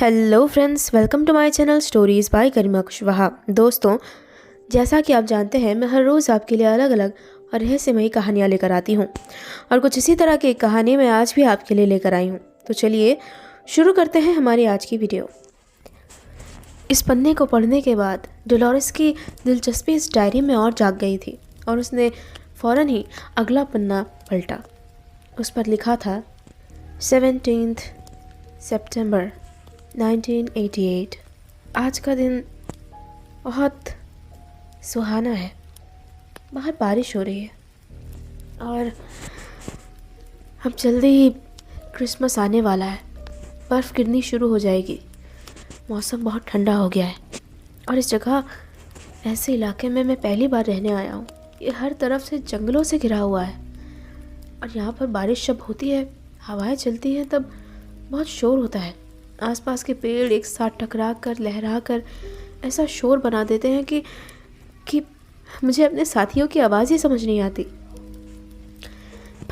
Hello friends, welcome to my channel stories by Garima Kushwaha. दोस्तों, जैसा कि आप जानते हैं, मैं हर रोज़ आपके लिए अलग अलग और रहस्यमयी कहानियाँ लेकर आती हूँ और कुछ इसी तरह की एक कहानी मैं आज भी आपके लिए लेकर आई हूँ। तो चलिए शुरू करते हैं हमारी आज की वीडियो। इस पन्ने को पढ़ने के बाद डोलोरेस की दिलचस्पी इस डायरी में और जाग गई थी और उसने फ़ौरन ही अगला पन्ना पलटा। उस पर लिखा था 17 सितंबर 1988। आज का दिन बहुत सुहाना है। बाहर बारिश हो रही है और अब जल्दी ही क्रिसमस आने वाला है। बर्फ़ गिरनी शुरू हो जाएगी। मौसम बहुत ठंडा हो गया है और इस जगह, ऐसे इलाके में मैं पहली बार रहने आया हूँ। ये हर तरफ से जंगलों से घिरा हुआ है और यहाँ पर बारिश जब होती है, हवाएं चलती हैं, तब बहुत शोर होता है। आसपास के पेड़ एक साथ टकरा कर, लहरा कर ऐसा शोर बना देते हैं कि मुझे अपने साथियों की आवाज़ ही समझ नहीं आती।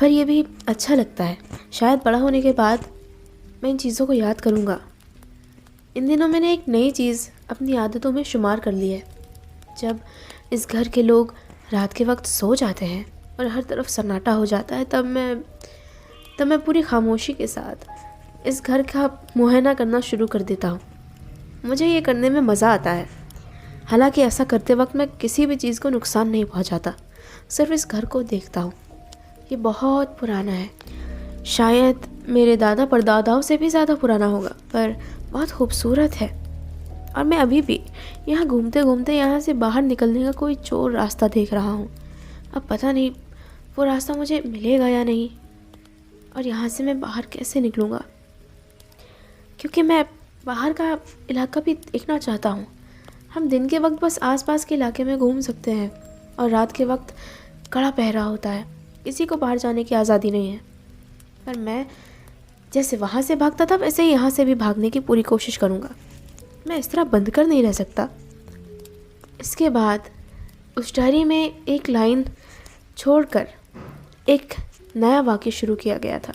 पर यह भी अच्छा लगता है। शायद बड़ा होने के बाद मैं इन चीज़ों को याद करूँगा। इन दिनों मैंने एक नई चीज़ अपनी आदतों में शुमार कर ली है। जब इस घर के लोग रात के वक्त सो जाते हैं और हर तरफ सन्नाटा हो जाता है, तब मैं पूरी खामोशी के साथ इस घर का मुआयना करना शुरू कर देता हूँ। मुझे ये करने में मज़ा आता है। हालांकि ऐसा करते वक्त मैं किसी भी चीज़ को नुकसान नहीं पहुँचाता, सिर्फ इस घर को देखता हूँ। ये बहुत पुराना है, शायद मेरे दादा परदादाओं से भी ज़्यादा पुराना होगा, पर बहुत खूबसूरत है। और मैं अभी भी यहाँ घूमते घूमते यहाँ से बाहर निकलने का कोई चोर रास्ता देख रहा हूँ। अब पता नहीं वो रास्ता मुझे मिलेगा या नहीं, और यहाँ से मैं बाहर कैसे निकलूँगा, क्योंकि मैं बाहर का इलाका भी देखना चाहता हूँ। हम दिन के वक्त बस आसपास के इलाके में घूम सकते हैं और रात के वक्त कड़ा पहरा होता है। किसी को बाहर जाने की आज़ादी नहीं है। पर मैं जैसे वहाँ से भागता था, वैसे ही यहाँ से भी भागने की पूरी कोशिश करूँगा। मैं इस तरह बंद कर नहीं रह सकता। इसके बाद उस डायरी में एक लाइन छोड़कर एक नया वाक्य शुरू किया गया था।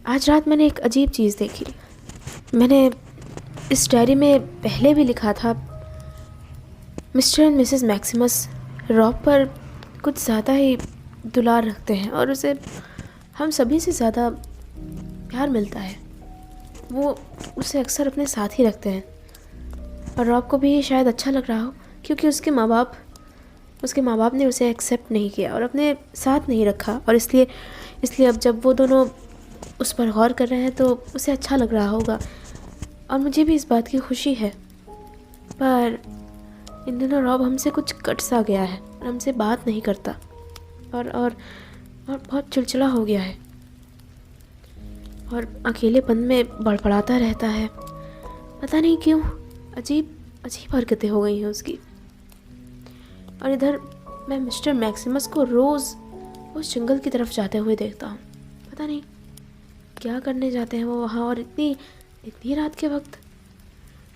आज रात मैंने एक अजीब चीज़ देखी। मैंने इस डायरी में पहले भी लिखा था, mister and missus Maximus Rob पर कुछ ज़्यादा ही दुलार रखते हैं और उसे हम सभी से ज़्यादा प्यार मिलता है। वो उसे अक्सर अपने साथ ही रखते हैं और रॉब को भी ये शायद अच्छा लग रहा हो, क्योंकि उसके माँ बाप ने उसे एक्सेप्ट नहीं किया और अपने साथ नहीं रखा, और इसलिए अब जब वो दोनों उस पर गौर कर रहे हैं तो उसे अच्छा लग रहा होगा। और मुझे भी इस बात की खुशी है। पर इन दिनों रॉब हमसे कुछ कट सा गया है और हमसे बात नहीं करता और बहुत चिड़चिड़ा हो गया है और अकेलेपन में बड़बड़ाता रहता है। पता नहीं क्यों अजीब हरकतें हो गई हैं उसकी। और इधर मैं मिस्टर मैक्सिमस को रोज़ उस जंगल की तरफ जाते हुए देखता हूँ। पता नहीं क्या करने जाते हैं वो वहाँ, और इतनी रात के वक्त।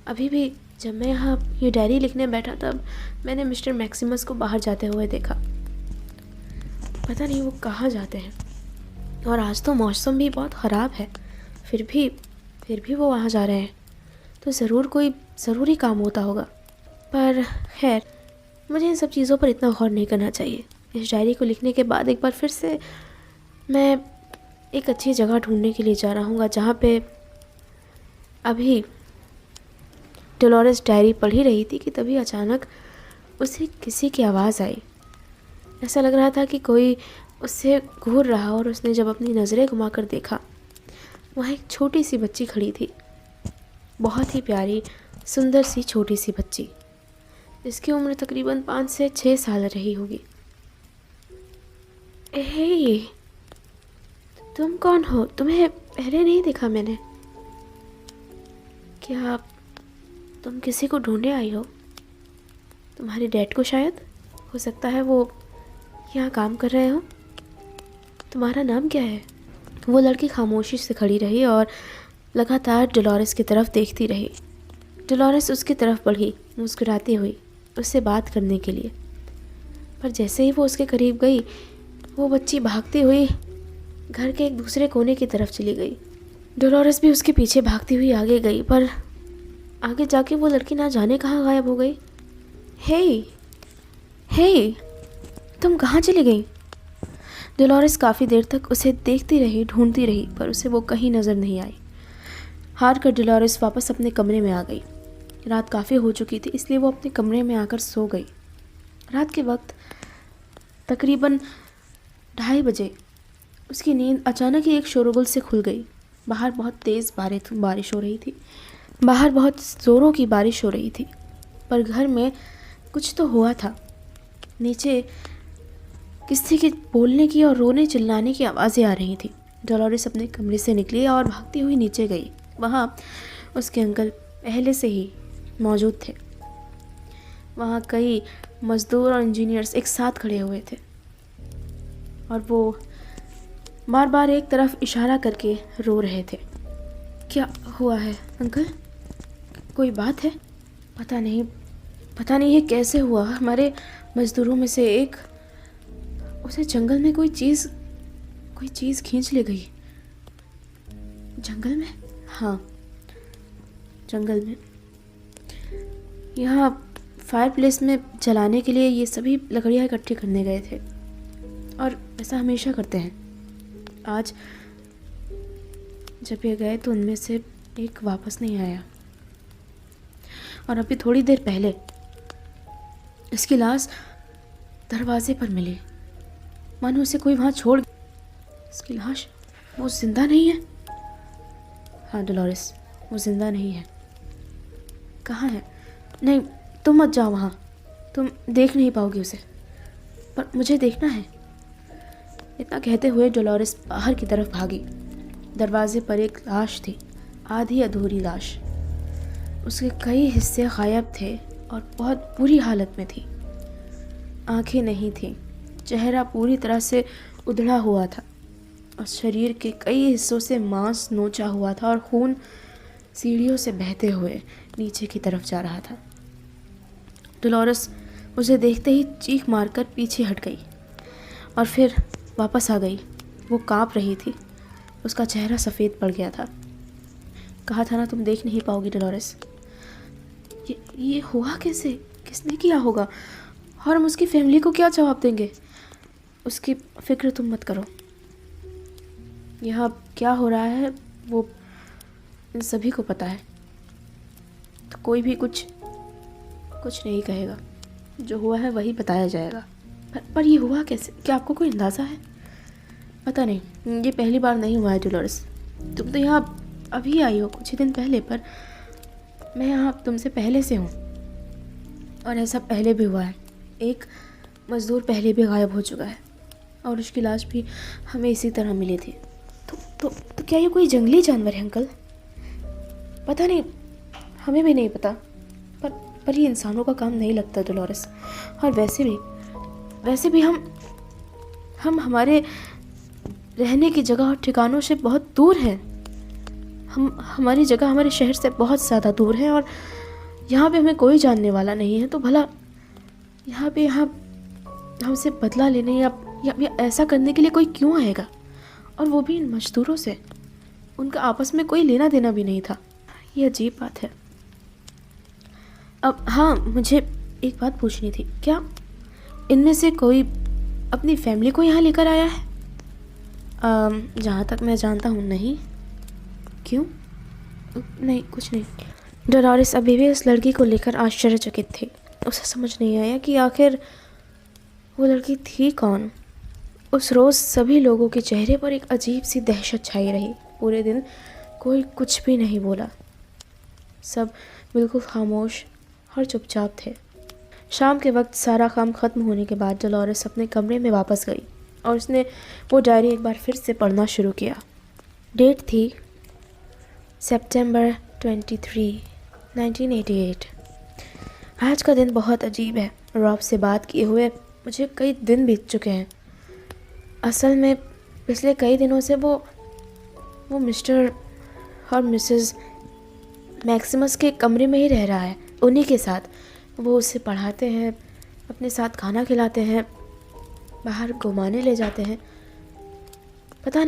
अभी भी जब मैं यहाँ ये डायरी लिखने बैठा, तब मैंने मिस्टर मैक्सिमस को बाहर जाते हुए देखा। पता नहीं वो कहाँ जाते हैं। और आज तो मौसम भी बहुत ख़राब है, फिर भी वो वहाँ जा रहे हैं, तो ज़रूर कोई ज़रूरी काम होता होगा। पर खैर, मुझे इन सब चीज़ों पर इतना गौर नहीं करना चाहिए। इस डायरी को लिखने के बाद एक बार फिर से मैं एक अच्छी जगह ढूंढने के लिए जा रहा हूँ, जहाँ पे अभी डोलोरेस डायरी पढ़ ही रही थी कि तभी अचानक उसे किसी की आवाज़ आई। ऐसा लग रहा था कि कोई उससे घूर रहा, और उसने जब अपनी नज़रें घुमाकर देखा, वहाँ एक छोटी सी बच्ची खड़ी थी। बहुत ही प्यारी, सुंदर सी छोटी सी बच्ची, जिसकी उम्र तकरीबन 5 से 6 साल रही होगी। हे, तुम कौन हो? तुम्हें पहले नहीं देखा मैंने। क्या तुम किसी को ढूंढने आई हो? तुम्हारे डैड को शायद, हो सकता है वो यहाँ काम कर रहे हो। तुम्हारा नाम क्या है? वो लड़की खामोशी से खड़ी रही और लगातार डोलोरेस की तरफ देखती रही। डोलोरेस उसकी तरफ बढ़ी, मुस्कुराती हुई, उससे बात करने के लिए। पर जैसे ही वो उसके करीब गई, वो बच्ची भागती हुई घर के एक दूसरे कोने की तरफ चली गई। डोलोरेस भी उसके पीछे भागती हुई आगे गई, पर आगे जाके वो लड़की ना जाने कहाँ गायब हो गई। हे हे, तुम कहाँ चली गई? डोलोरेस काफ़ी देर तक उसे देखती रही, ढूंढती रही, पर उसे वो कहीं नज़र नहीं आई। हार कर डोलोरेस वापस अपने कमरे में आ गई। रात काफ़ी हो चुकी थी, इसलिए वो अपने कमरे में आकर सो गई। रात के वक्त तकरीबन 2:30 बजे उसकी नींद अचानक ही एक शोरगुल से खुल गई। बाहर बहुत तेज़ बारिश हो रही थी। बाहर बहुत ज़ोरों की बारिश हो रही थी, पर घर में कुछ तो हुआ था। नीचे किसी के बोलने की और रोने चिल्लाने की आवाज़ें आ रही थी। डोलोरेस अपने कमरे से निकली और भागती हुई नीचे गई। वहाँ उसके अंकल पहले से ही मौजूद थे। वहाँ कई मज़दूर और इंजीनियर्स एक साथ खड़े हुए थे और वो बार बार एक तरफ इशारा करके रो रहे थे। क्या हुआ है अंकल? कोई बात है? पता नहीं ये कैसे हुआ। हमारे मज़दूरों में से एक, उसे जंगल में कोई चीज़ खींच ले गई। जंगल में? हाँ, जंगल में। यहाँ फायर प्लेस में जलाने के लिए ये सभी लकड़ियाँ इकट्ठी करने गए थे और ऐसा हमेशा करते हैं। आज जब ये गए तो उनमें से एक वापस नहीं आया और अभी थोड़ी देर पहले इसकी लाश दरवाजे पर मिली, मानो उसे कोई वहाँ छोड़। इसकी लाश, वो जिंदा नहीं है? हाँ डोलोरेस, वो जिंदा नहीं है। कहाँ है? नहीं, तुम मत जाओ वहाँ, तुम देख नहीं पाओगे उसे, पर मुझे देखना है। इतना कहते हुए डोलोरेस बाहर की तरफ भागी। दरवाजे पर एक लाश थी, आधी अधूरी लाश। उसके कई हिस्से गायब थे और बहुत बुरी हालत में थी। आंखें नहीं थीं, चेहरा पूरी तरह से उधड़ा हुआ था और शरीर के कई हिस्सों से मांस नोचा हुआ था और खून सीढ़ियों से बहते हुए नीचे की तरफ जा रहा था। डोलोरेस उसे देखते ही चीख मारकर पीछे हट गई और फिर वापस आ गई। वो कांप रही थी, उसका चेहरा सफ़ेद पड़ गया था। कहा था ना तुम देख नहीं पाओगी डोलोरेस। ये हुआ कैसे? किसने किया होगा? और हम उसकी फैमिली को क्या जवाब देंगे? उसकी फिक्र तुम मत करो। यहाँ क्या हो रहा है वो इन सभी को पता है, तो कोई भी कुछ नहीं कहेगा। जो हुआ है वही बताया जाएगा। पर ये हुआ कैसे? क्या आपको कोई अंदाज़ा है? पता नहीं, ये पहली बार नहीं हुआ है डोलोरेस। तुम तो यहाँ अभी आई हो कुछ ही दिन पहले, पर मैं यहाँ तुमसे पहले से हूँ और ऐसा पहले भी हुआ है। एक मज़दूर पहले भी गायब हो चुका है और उसकी लाश भी हमें इसी तरह मिली थी। तो क्या ये कोई जंगली जानवर है अंकल? पता नहीं, हमें भी नहीं पता, पर ये इंसानों का काम नहीं लगता डोलोरेस। और वैसे भी हम हमारे रहने की जगह और ठिकानों से बहुत दूर हैं। हमारी जगह हमारे शहर से बहुत ज़्यादा दूर है और यहाँ पे हमें कोई जानने वाला नहीं है। तो भला यहाँ हमसे बदला लेने या ऐसा करने के लिए कोई क्यों आएगा? और वो भी इन मजदूरों से। उनका आपस में कोई लेना देना भी नहीं था। ये अजीब बात है। अब हाँ, मुझे एक बात पूछनी थी। क्या इनमें से कोई अपनी फैमिली को यहाँ लेकर आया है? जहाँ तक मैं जानता हूँ नहीं। क्यों? नहीं, कुछ नहीं। डोलोरेस अभी भी उस लड़की को लेकर आश्चर्यचकित थी। उसे समझ नहीं आया कि आखिर वो लड़की थी कौन। उस रोज़ सभी लोगों के चेहरे पर एक अजीब सी दहशत छाई रही। पूरे दिन कोई कुछ भी नहीं बोला, सब बिल्कुल खामोश और चुपचाप थे। शाम के वक्त सारा काम ख़त्म होने के बाद डोलोरेस अपने कमरे में वापस गई और उसने वो डायरी एक बार फिर से पढ़ना शुरू किया। डेट थी सितंबर 23, 1988। आज का दिन बहुत अजीब है। रॉब से बात किए हुए मुझे कई दिन बीत चुके हैं। असल में पिछले कई दिनों से वो मिस्टर और मिसेस मैक्सिमस के कमरे में ही रह रहा है। उन्हीं के साथ वो उसे पढ़ाते हैं, अपने साथ खाना खिलाते हैं, बाहर घुमाने ले जाते हैं। पता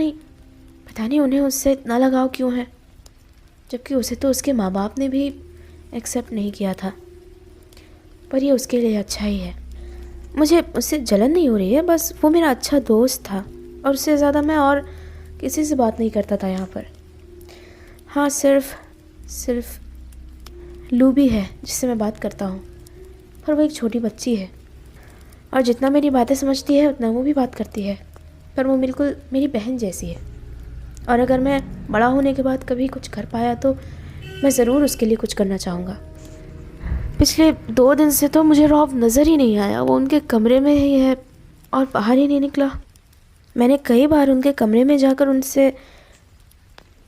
पता नहीं उन्हें उससे इतना लगाव क्यों है, जबकि उसे तो उसके माँ बाप ने भी एक्सेप्ट नहीं किया था। पर ये उसके लिए अच्छा ही है। मुझे उससे जलन नहीं हो रही है, बस वो मेरा अच्छा दोस्त था और उससे ज़्यादा मैं और किसी से बात नहीं करता था यहाँ पर। हाँ, सिर्फ लूबी है जिससे मैं बात करता हूँ, पर वो एक छोटी बच्ची है और जितना मेरी बातें समझती है उतना वो भी बात करती है, पर वो बिल्कुल मेरी बहन जैसी है। और अगर मैं बड़ा होने के बाद कभी कुछ कर पाया तो मैं ज़रूर उसके लिए कुछ करना चाहूँगा। पिछले 2 दिन से तो मुझे रॉब नज़र ही नहीं आया। वो उनके कमरे में ही है और बाहर ही नहीं निकला। मैंने कई बार उनके कमरे में जाकर उनसे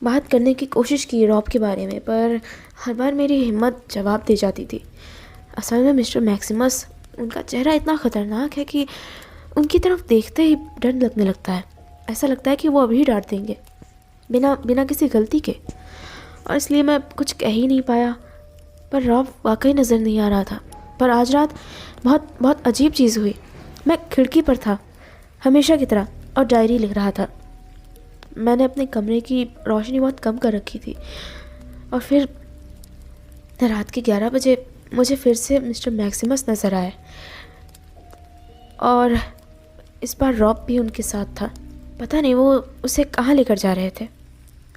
बात करने की कोशिश की रॉब के बारे में, पर हर बार मेरी हिम्मत जवाब दे जाती थी। असल में मिस्टर मैक्सिमस, उनका चेहरा इतना ख़तरनाक है कि उनकी तरफ देखते ही डर लगने लगता है। ऐसा लगता है कि वो अभी डांट देंगे बिना किसी गलती के, और इसलिए मैं कुछ कह ही नहीं पाया। पर रॉब वाकई नज़र नहीं आ रहा था। पर आज रात बहुत अजीब चीज़ हुई। मैं खिड़की पर था हमेशा की तरह और डायरी लिख रहा था। मैंने अपने कमरे की रोशनी बहुत कम कर रखी थी और फिर रात के 11 बजे मुझे फिर से मिस्टर मैक्सिमस नज़र आए और इस बार रॉब भी उनके साथ था। पता नहीं वो उसे कहाँ लेकर जा रहे थे।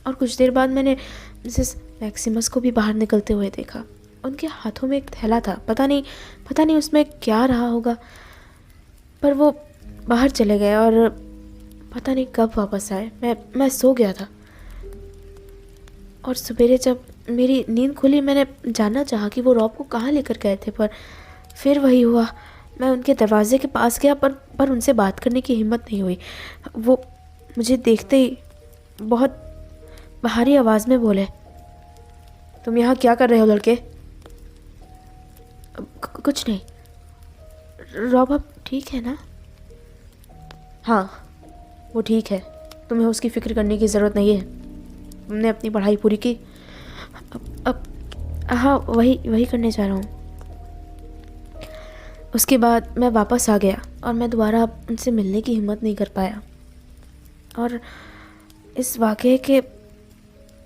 और कुछ देर बाद मैंने मिसेस मैक्सिमस को भी बाहर निकलते हुए देखा। उनके हाथों में एक थैला था। पता नहीं उसमें क्या रहा होगा, पर वो बाहर चले गए और पता नहीं कब वापस आए। मैं सो गया था और सवेरे जब मेरी नींद खुली मैंने जानना चाहा कि वो रॉब को कहाँ लेकर गए थे, पर फिर वही हुआ। मैं उनके दरवाजे के पास गया पर उनसे बात करने की हिम्मत नहीं हुई। वो मुझे देखते ही बहुत भारी आवाज़ में बोले, तुम यहाँ क्या कर रहे हो लड़के? कुछ नहीं। रॉब अब ठीक है ना? हाँ, वो ठीक है। तुम्हें उसकी फ़िक्र करने की ज़रूरत नहीं है। तुमने अपनी पढ़ाई पूरी की। अब हाँ, वही करने जा रहा हूँ। उसके बाद मैं वापस आ गया और मैं दोबारा उनसे मिलने की हिम्मत नहीं कर पाया। और इस वाक़े के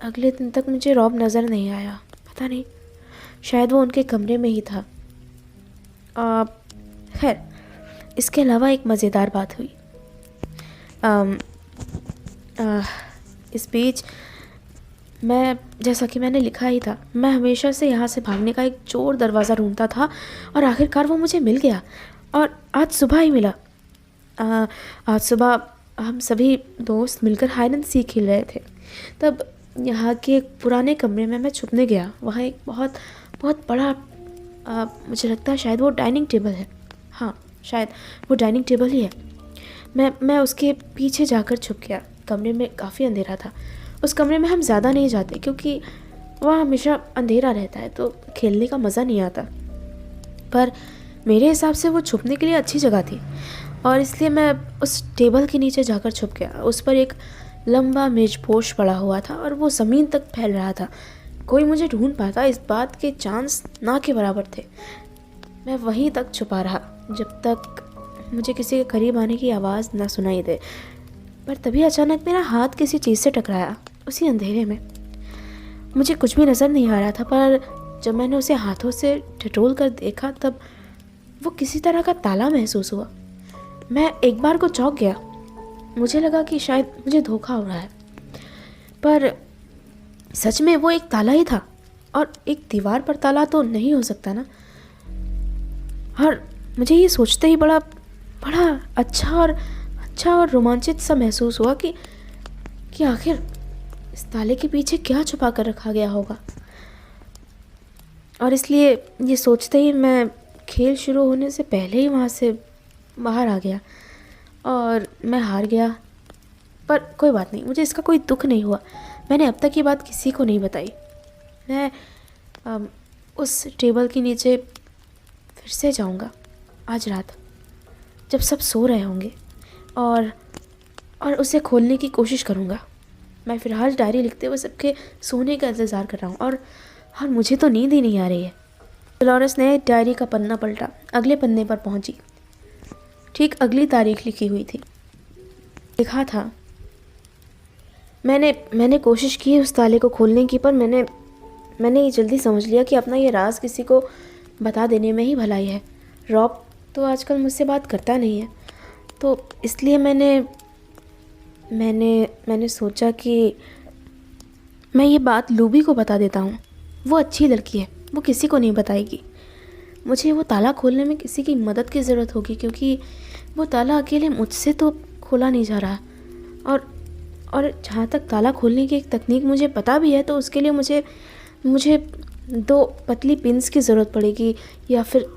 अगले दिन तक मुझे रॉब नज़र नहीं आया। पता नहीं, शायद वो उनके कमरे में ही था। खैर, इसके अलावा एक मज़ेदार बात हुई। इस बीच मैं, जैसा कि मैंने लिखा ही था, मैं हमेशा से यहाँ से भागने का एक चोर दरवाज़ा ढूंढता था और आखिरकार वो मुझे मिल गया और आज सुबह ही मिला। आज सुबह हम सभी दोस्त मिलकर हाइड एंड सीक खेल रहे थे। तब यहाँ के एक पुराने कमरे में मैं छुपने गया। वहाँ एक बहुत बड़ा, मुझे लगता है शायद वो डाइनिंग टेबल है। हाँ, शायद वो डाइनिंग टेबल ही है। मैं उसके पीछे जाकर छुप गया। कमरे में काफ़ी अंधेरा था। उस कमरे में हम ज़्यादा नहीं जाते क्योंकि वहाँ हमेशा अंधेरा रहता है तो खेलने का मज़ा नहीं आता। पर मेरे हिसाब से वो छुपने के लिए अच्छी जगह थी और इसलिए मैं उस टेबल के नीचे जाकर छुप गया। उस पर एक लंबा मेजपोश पड़ा हुआ था और वो ज़मीन तक फैल रहा था। कोई मुझे ढूंढ पाता, इस बात के चांस ना के बराबर थे। मैं वहीं तक छुपा रहा जब तक मुझे किसी के करीब आने की आवाज़ ना सुनाई दे। पर तभी अचानक मेरा हाथ किसी चीज़ से टकराया। उसी अंधेरे में मुझे कुछ भी नज़र नहीं आ रहा था, पर जब मैंने उसे हाथों से टटोल कर देखा तब वो किसी तरह का ताला महसूस हुआ। मैं एक बार को चौंक गया। मुझे लगा कि शायद मुझे धोखा हो रहा है, पर सच में वो एक ताला ही था और एक दीवार पर ताला तो नहीं हो सकता ना। और मुझे ये सोचते ही बड़ा अच्छा और रोमांचित सा महसूस हुआ कि आखिर इस ताले के पीछे क्या छुपा कर रखा गया होगा। और इसलिए ये सोचते ही मैं खेल शुरू होने से पहले ही वहाँ से बाहर आ गया और मैं हार गया। पर कोई बात नहीं, मुझे इसका कोई दुख नहीं हुआ। मैंने अब तक ये बात किसी को नहीं बताई। मैं उस टेबल के नीचे फिर से जाऊंगा आज रात जब सब सो रहे होंगे और उसे खोलने की कोशिश करूंगा। मैं फ़िलहाल डायरी लिखते हुए सबके सोने का इंतज़ार कर रहा हूँ और मुझे तो नींद ही नहीं आ रही है। डोलोरेस ने डायरी का पन्ना पलटा। अगले पन्ने पर पहुंची। ठीक अगली तारीख लिखी हुई थी। लिखा था, मैंने कोशिश की उस ताले को खोलने की, पर मैंने ये जल्दी समझ लिया कि अपना ये राज किसी को बता देने में ही भलाई है। रॉब तो आजकल मुझसे बात करता नहीं है, तो इसलिए मैंने सोचा कि मैं ये बात लूबी को बता देता हूँ। वो अच्छी लड़की है, वो किसी को नहीं बताएगी। मुझे वो ताला खोलने में किसी की मदद की ज़रूरत होगी, क्योंकि वो ताला अकेले मुझसे तो खोला नहीं जा रहा। और जहाँ तक ताला खोलने की एक तकनीक मुझे पता भी है, तो उसके लिए मुझे 2 पतली पिन्स की ज़रूरत पड़ेगी, या फिर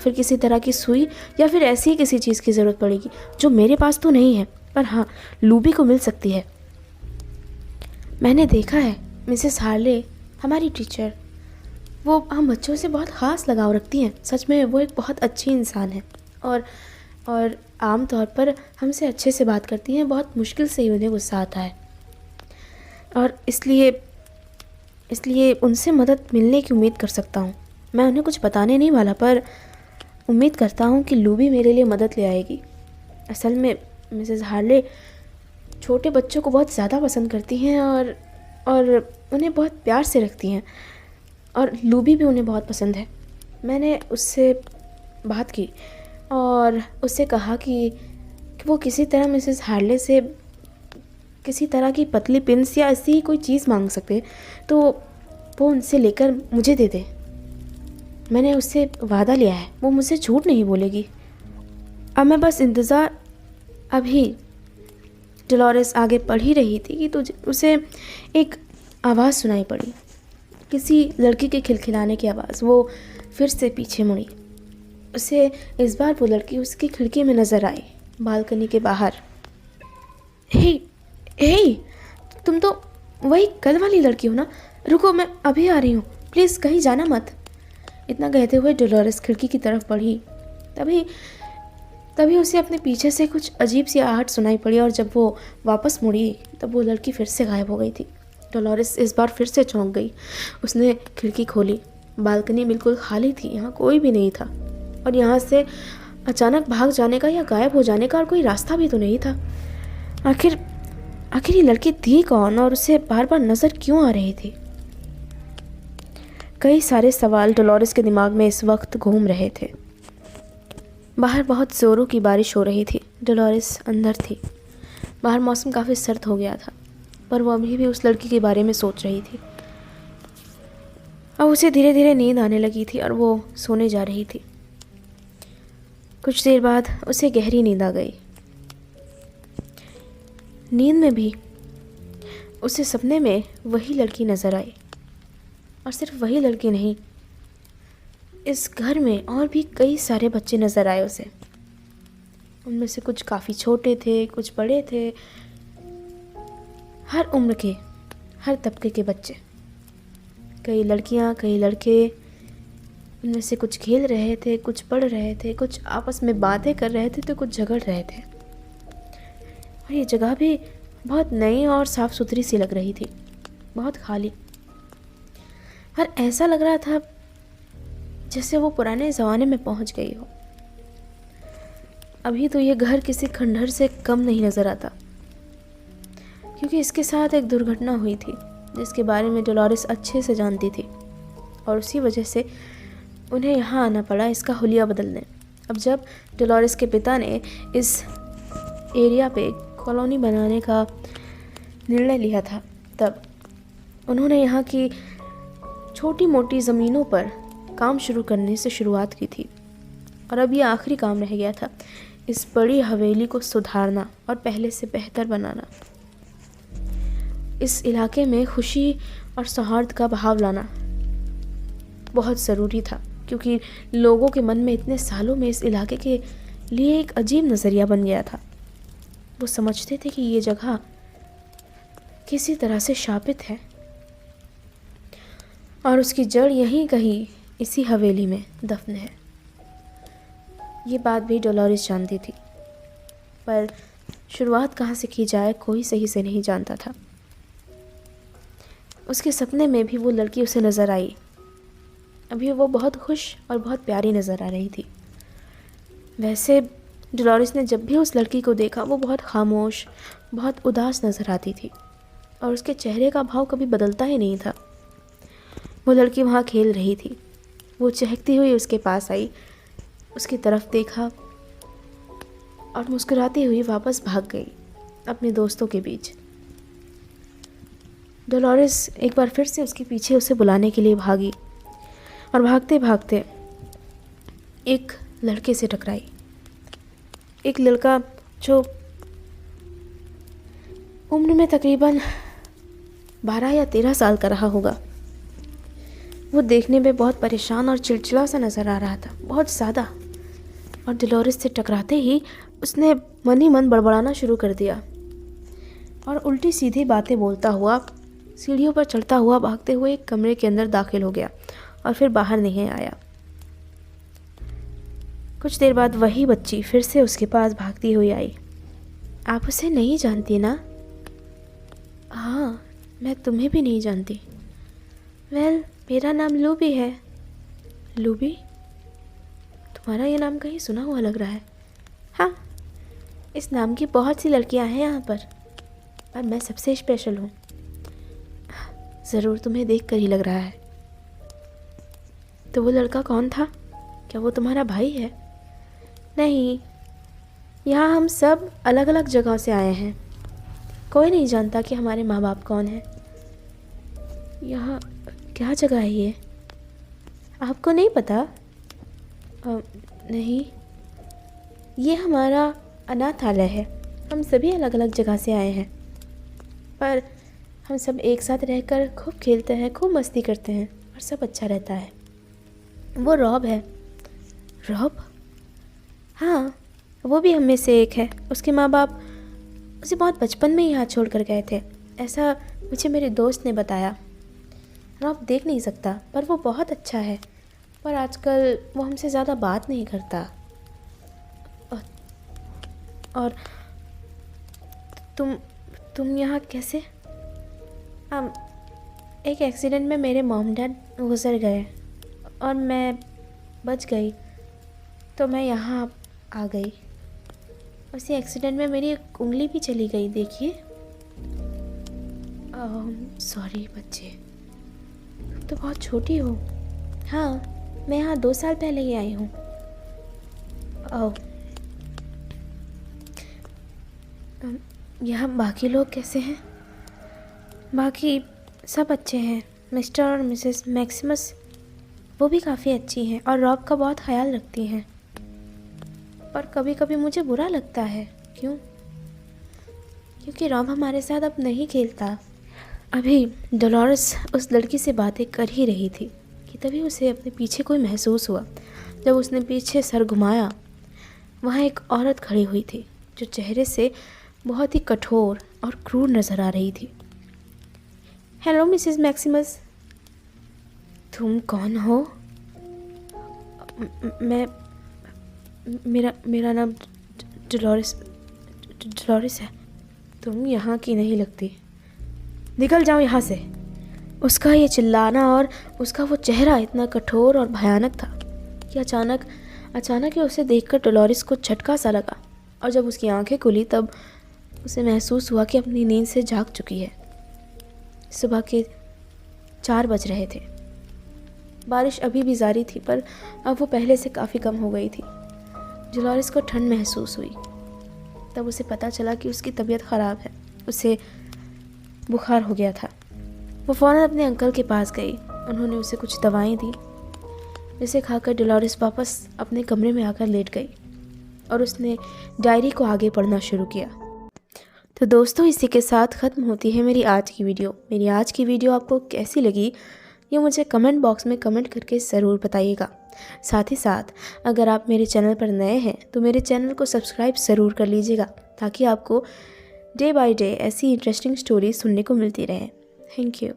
किसी तरह की सुई, या फिर ऐसी ही किसी चीज़ की ज़रूरत पड़ेगी जो मेरे पास तो नहीं है, पर हाँ लूबी को मिल सकती है। मैंने देखा है मिसेस हार्ले, हमारी टीचर, वो हम बच्चों से बहुत ख़ास लगाव रखती हैं। सच में वो एक बहुत अच्छी इंसान है, और आम तौर पर हमसे अच्छे से बात करती हैं। बहुत मुश्किल से ही उन्हें गुस्सा आता है, और इसलिए उनसे मदद मिलने की उम्मीद कर सकता हूँ। मैं उन्हें कुछ बताने नहीं वाला, पर उम्मीद करता हूँ कि लूबी मेरे लिए मदद ले आएगी। असल में मिसेस हार्ले छोटे बच्चों को बहुत ज़्यादा पसंद करती हैं, और उन्हें बहुत प्यार से रखती हैं, और लूबी भी उन्हें बहुत पसंद है। मैंने उससे बात की और उससे कहा कि वो किसी तरह मिसेस हार्ले से किसी तरह की पतली पिन्स या ऐसी ही कोई चीज़ मांग सकते, तो वो उनसे लेकर मुझे दे दे। मैंने उससे वादा लिया है, वो मुझसे झूठ नहीं बोलेगी। अब मैं बस इंतज़ार। अभी डोलोरेस आगे पढ़ ही रही थी कि उसे एक आवाज़ सुनाई पड़ी, किसी लड़की के खिलखिलाने की आवाज़। वो फिर से पीछे मुड़ी। उसे इस बार वो लड़की उसकी खिड़की में नज़र आई, बालकनी के बाहर। हे, तुम तो वही कल वाली लड़की हो ना? रुको, मैं अभी आ रही हूँ, प्लीज़ कहीं जाना मत। इतना कहते हुए डोलोरेस खिड़की की तरफ बढ़ी। तभी उसे अपने पीछे से कुछ अजीब सी आहट सुनाई पड़ी, और जब वो वापस मुड़ी तब वो लड़की फिर से गायब हो गई थी। डोलोरेस इस बार फिर से चौंक गई। उसने खिड़की खोली। बालकनी बिल्कुल खाली थी, यहाँ कोई भी नहीं था, और यहाँ से अचानक भाग जाने का या गायब हो जाने का और कोई रास्ता भी तो नहीं था। आखिर ये लड़की थी कौन, और उसे बार बार नज़र क्यों आ रही थी? कई सारे सवाल डोलोरेस के दिमाग में इस वक्त घूम रहे थे। बाहर बहुत ज़ोरों की बारिश हो रही थी। डोलोरेस अंदर थी। बाहर मौसम काफ़ी सर्द हो गया था, पर वो अभी भी उस लड़की के बारे में सोच रही थी। अब उसे धीरे धीरे नींद आने लगी थी, और वो सोने जा रही थी। कुछ देर बाद उसे गहरी नींद आ गई। नींद में भी उसे सपने में वही लड़की नज़र आई, और सिर्फ वही लड़की नहीं, इस घर में और भी कई सारे बच्चे नज़र आए उसे। उनमें से कुछ काफ़ी छोटे थे, कुछ बड़े थे, हर उम्र के, हर तबके के बच्चे। कई लड़कियां, कई लड़के। उनमें से कुछ खेल रहे थे, कुछ पढ़ रहे थे, कुछ आपस में बातें कर रहे थे, तो कुछ झगड़ रहे थे। और ये जगह भी बहुत नई और साफ़ सुथरी सी लग रही थी, बहुत खाली। और ऐसा लग रहा था जैसे वो पुराने ज़माने में पहुंच गई हो। अभी तो ये घर किसी खंडहर से कम नहीं नज़र आता, क्योंकि इसके साथ एक दुर्घटना हुई थी जिसके बारे में डोलोरेस अच्छे से जानती थी, और उसी वजह से उन्हें यहाँ आना पड़ा इसका हुलिया बदलने। अब जब डोलोरेस के पिता ने इस एरिया पे कॉलोनी बनाने का निर्णय लिया था, तब उन्होंने यहाँ की छोटी मोटी ज़मीनों पर काम शुरू करने से शुरुआत की थी, और अब ये आखिरी काम रह गया था, इस बड़ी हवेली को सुधारना और पहले से बेहतर बनाना। इस इलाके में खुशी और सौहार्द का भाव लाना बहुत ज़रूरी था, क्योंकि लोगों के मन में इतने सालों में इस इलाके के लिए एक अजीब नज़रिया बन गया था। वो समझते थे कि ये जगह किसी तरह से शापित है, और उसकी जड़ यहीं कहीं इसी हवेली में दफन है। ये बात भी डोलोरेस जानती थी, पर शुरुआत कहाँ से की जाए कोई सही से नहीं जानता था। उसके सपने में भी वो लड़की उसे नज़र आई। अभी वो बहुत खुश और बहुत प्यारी नज़र आ रही थी। वैसे डोलोरेस ने जब भी उस लड़की को देखा वो बहुत खामोश, बहुत उदास नज़र आती थी। और उसके चेहरे का भाव कभी बदलता ही नहीं था। वो लड़की वहाँ खेल रही थी। वो चहकती हुई उसके पास आई, उसकी तरफ देखा और मुस्कुराती हुई वापस भाग गई अपने दोस्तों के बीच। डोलोरेस एक बार फिर से उसके पीछे उसे बुलाने के लिए भागी और भागते भागते एक लड़के से टकराई। एक लड़का जो उम्र में तकरीबन 12 या 13 साल का रहा होगा। वो देखने में बहुत परेशान और चिड़चिड़ा सा नज़र आ रहा था, बहुत ज़्यादा। और डोलोरेस से टकराते ही उसने मन ही मन बड़बड़ाना शुरू कर दिया और उल्टी सीधी बातें बोलता हुआ सीढ़ियों पर चढ़ता हुआ भागते हुए एक कमरे के अंदर दाखिल हो गया और फिर बाहर नहीं आया। कुछ देर बाद वही बच्ची फिर से उसके पास भागती हुई आई। आप उसे नहीं जानती ना? हाँ, मैं तुम्हें भी नहीं जानती। वेल, मेरा नाम लूबी है। लूबी? तुम्हारा ये नाम कहीं सुना हुआ लग रहा है। हाँ, इस नाम की बहुत सी लड़कियां हैं यहाँ पर मैं सबसे स्पेशल हूँ। ज़रूर तुम्हें देख कर ही लग रहा है। तो वो लड़का कौन था? क्या वो तुम्हारा भाई है? नहीं, यहाँ हम सब अलग अलग जगहों से आए हैं। कोई नहीं जानता कि हमारे माँ बाप कौन हैं। यहाँ क्या जगह है ये? आपको नहीं पता? नहीं, ये हमारा अनाथालय है। हम सभी अलग अलग जगह से आए हैं, पर हम सब एक साथ रहकर खूब खेलते हैं, खूब मस्ती करते हैं और सब अच्छा रहता है। वो रॉब है। रॉब? हाँ, वो भी हम में से एक है। उसके माँ बाप उसे बहुत बचपन में ही यहाँ छोड़ कर गए थे, ऐसा मुझे मेरे दोस्त ने बताया। रॉब देख नहीं सकता, पर वो बहुत अच्छा है। पर आजकल वो हमसे ज़्यादा बात नहीं करता। और तुम यहाँ कैसे? एक एक्सीडेंट में मेरे मॉम डैड गुजर गए और मैं बच गई, तो मैं यहाँ आ गई। उसी एक्सीडेंट में मेरी एक उंगली भी चली गई, देखिए। सॉरी बच्चे, तुम तो बहुत छोटी हो। हाँ, मैं यहाँ 2 साल पहले ही आई हूँ। यहाँ बाकी लोग कैसे हैं? बाकी सब अच्छे हैं। मिस्टर और मिसेस मैक्सिमस वो भी काफ़ी अच्छी हैं और रॉब का बहुत ख्याल रखती हैं। पर कभी कभी मुझे बुरा लगता है। क्यों? क्योंकि रॉब हमारे साथ अब नहीं खेलता। अभी डोलोरेस उस लड़की से बातें कर ही रही थी कि तभी उसे अपने पीछे कोई महसूस हुआ। जब उसने पीछे सर घुमाया, वहाँ एक औरत खड़ी हुई थी जो चेहरे से बहुत ही कठोर और क्रूर नज़र आ रही थी। हेलो मिसेस मैक्सिमस, तुम कौन हो? मैं मेरा नाम डोलोरेस है। तुम यहाँ की नहीं लगती, निकल जाओ यहाँ से। उसका ये चिल्लाना और उसका वो चेहरा इतना कठोर और भयानक था कि अचानक ही उसे देखकर डोलोरेस को झटका सा लगा और जब उसकी आंखें खुली तब उसे महसूस हुआ कि अपनी नींद से जाग चुकी है। सुबह के 4 बज रहे थे। बारिश अभी भी जारी थी, पर अब वो पहले से काफ़ी कम हो गई थी। डोलोरेस को ठंड महसूस हुई। तब उसे पता चला कि उसकी तबीयत ख़राब है, उसे बुखार हो गया था। वो फ़ौरन अपने अंकल के पास गई। उन्होंने उसे कुछ दवाएं दी, जिसे खाकर डोलोरेस वापस अपने कमरे में आकर लेट गई और उसने डायरी को आगे पढ़ना शुरू किया। तो दोस्तों, इसी के साथ ख़त्म होती है मेरी आज की वीडियो। मेरी आज की वीडियो आपको कैसी लगी ये मुझे कमेंट बॉक्स में कमेंट करके ज़रूर बताइएगा। साथ ही साथ अगर आप मेरे चैनल पर नए हैं तो मेरे चैनल को सब्सक्राइब ज़रूर कर लीजिएगा, ताकि आपको डे बाय डे ऐसी इंटरेस्टिंग स्टोरी सुनने को मिलती रहे। Thank you.